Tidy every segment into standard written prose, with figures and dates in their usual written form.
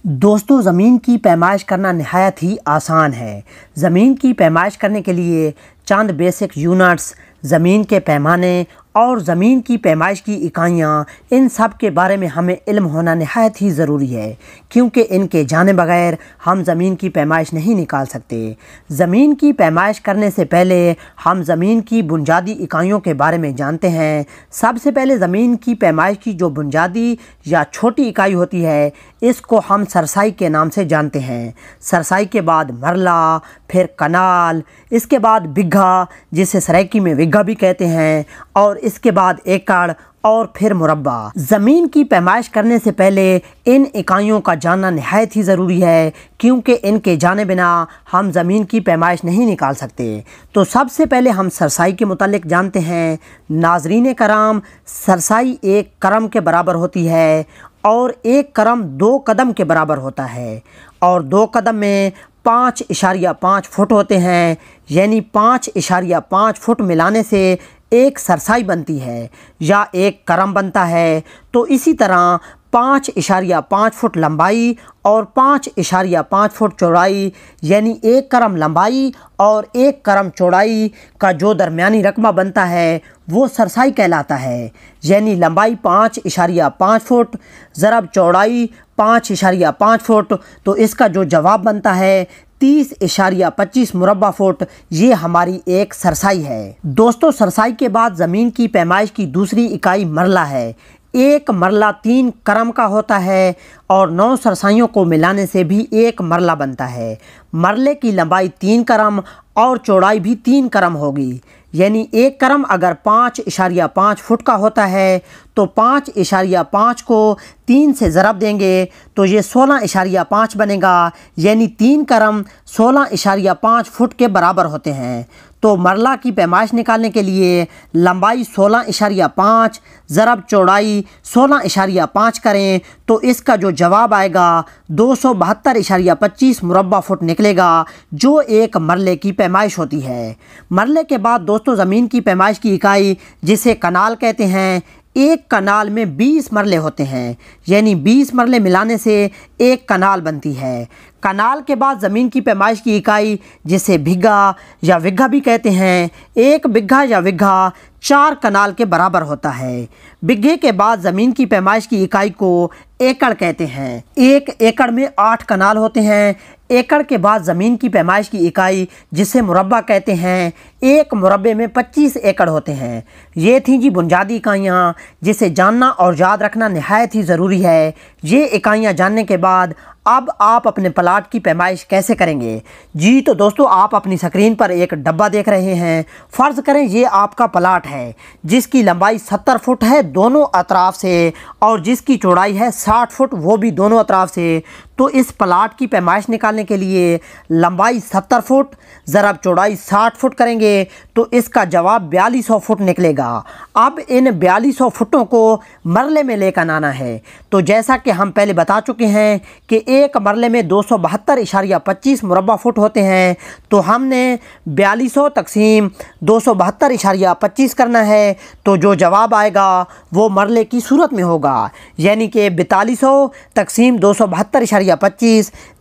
दोस्तों, ज़मीन की पैमाइश करना नहायत ही आसान है। ज़मीन की पैमाइश करने के लिए चंद बेसिक यूनिट्स, ज़मीन के पैमाने और ज़मीन की पैमाइश की इकाइयाँ, इन सब के बारे में हमें इल्म होना नहायत ही ज़रूरी है, क्योंकि इनके जाने बगैर हम ज़मीन की पैमाइश नहीं निकाल सकते। ज़मीन की पैमाइश करने से पहले हम ज़मीन की बुनियादी इकाइयों के बारे में जानते हैं। सबसे पहले ज़मीन की पैमाइश की जो बुनियादी या छोटी इकाई होती है, इसको हम सरसाई के नाम से जानते हैं। सरसाई के बाद मरला, फिर कनाल, इसके बाद बिघा, जिसे सराइकी में बिघा भी कहते हैं, और इसके बाद एकड़ और फिर मुरब्बा। ज़मीन की पैमाइश करने से पहले इन इकाइयों का जानना नहायत ही ज़रूरी है, क्योंकि इनके जाने बिना हम ज़मीन की पैमाइश नहीं निकाल सकते। तो सबसे पहले हम सरसाई के मुतालिक जानते हैं। नाज़रीन कराम, सरसाई एक करम के बराबर होती है और एक करम 2 कदम के बराबर होता है, और 2 कदम में 5.5 फुट होते हैं, यानी 5.5 फुट मिलाने से एक सरसाई बनती है या एक करम बनता है। तो इसी तरह 5.5 फुट लंबाई और 5.5 फुट चौड़ाई, यानी एक करम लंबाई और एक करम चौड़ाई का जो दरमियानी रकबा बनता है, वो सरसाई कहलाता है। यानी लंबाई 5.5 फुट ज़रब चौड़ाई 5.5 फुट, तो इसका जो जवाब बनता है 30.25 मुरब्बा फुट। ये हमारी एक सरसाई है। दोस्तों, सरसाई के बाद ज़मीन की पैमाइश की दूसरी इकाई मरला है। एक मरला 3 करम का होता है और 9 सरसाइयों को मिलाने से भी एक मरला बनता है। मरले की लंबाई 3 करम और चौड़ाई भी 3 करम होगी। यानी एक करम अगर 5.5 फुट का होता है, तो 5.5 को 3 से ज़रब देंगे तो ये 16.5 बनेगा। यानी 3 करम 16.5 फुट के बराबर होते हैं। तो मरला की पैमाइश निकालने के लिए लंबाई 16.5 ज़रब चौड़ाई 16.5 करें, तो इसका जो जवाब आएगा 272.25 मुरब्बा फुट निकलेगा, जो एक मरले की पैमाइश होती है। मरले के बाद दोस्तों, ज़मीन की पैमाइश की इकाई, जिसे कनाल कहते हैं, एक कनाल में 20 मरले होते हैं, यानी 20 मरले मिलाने से एक कनाल बनती है। कनाल के बाद ज़मीन की पैमाइश की इकाई, जिसे बिघा या विघा भी कहते हैं, एक बिघा या विघा 4 कनाल के बराबर होता है। बिघे के बाद ज़मीन की पैमाइश की इकाई को एकड़ कहते हैं। एक एकड़ में 8 कनाल होते हैं। एकड़ के बाद ज़मीन की पैमाइश की इकाई, जिसे मुरब्बा कहते हैं, एक मुरब्बे में 25 एकड़ होते हैं। ये थी जी बुनियादी इकाइयाँ, जिसे जानना और याद रखना नहायत ही ज़रूरी है। ये इकाइयाँ जानने के बाद अब आप अपने प्लाट की पैमाइश कैसे करेंगे? जी तो दोस्तों, आप अपनी स्क्रीन पर एक डब्बा देख रहे हैं। फ़र्ज़ करें ये आपका प्लाट है, जिसकी लंबाई 70 फुट है दोनों अतराफ से, और जिसकी चौड़ाई है 60 फुट, वो भी दोनों अतराफ से। तो इस प्लाट की पैमाइश निकालने के लिए लंबाई 70 फुट ज़रब चौड़ाई 60 फुट करेंगे, तो इसका जवाब 4200 फुट निकलेगा। अब इन 4200 फुटों को मरले में लेकर आना है। तो जैसा कि हम पहले बता चुके हैं कि एक मरले में 272.25 मुरब्बा फुट होते हैं, तो हमने 4200 तकसीम 272.25 करना है। तो जो जवाब आएगा वो मरले की सूरत में होगा, यानी कि 4200 तकसीम 272.25,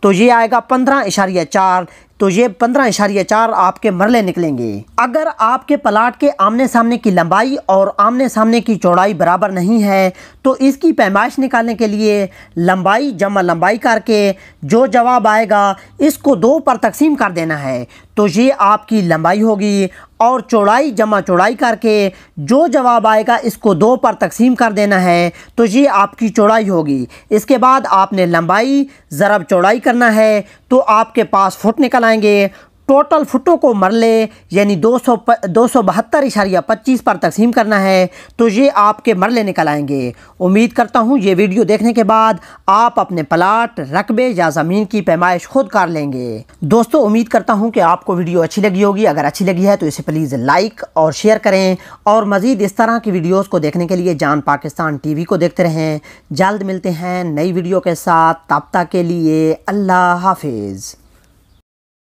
तो ये आएगा 15.4। तो ये 15.4 आपके मरले निकलेंगे। अगर आपके प्लाट के आमने सामने की लंबाई और आमने सामने की चौड़ाई बराबर नहीं है, तो इसकी पैमाइश निकालने के लिए लंबाई जमा लंबाई करके जो जवाब आएगा, इसको 2 पर तकसीम कर देना है। तो ये आपकी लंबाई होगी, और चौड़ाई जमा चौड़ाई करके जो जवाब आएगा, इसको 2 पर तकसीम कर देना है। तो ये आपकी चौड़ाई होगी। इसके बाद आपने लंबाई ज़रब चौड़ाई करना है, तो आपके पास फुट निकल आएंगे। टोटल फुटों को मरले यानी 272.25 पर तकसीम करना है, तो ये आपके मरले निकल आएंगे। उम्मीद करता हूँ ये वीडियो देखने के बाद आप अपने प्लाट, रकबे या ज़मीन की पैमाइश खुद कर लेंगे। दोस्तों, उम्मीद करता हूँ कि आपको वीडियो अच्छी लगी होगी। अगर अच्छी लगी है तो इसे प्लीज़ लाइक और शेयर करें, और मज़ीद इस तरह की वीडियोज़ को देखने के लिए जान पाकिस्तान TV को देखते रहें। जल्द मिलते हैं नई वीडियो के साथ, तब तक के लिए अल्लाह हाफिज़।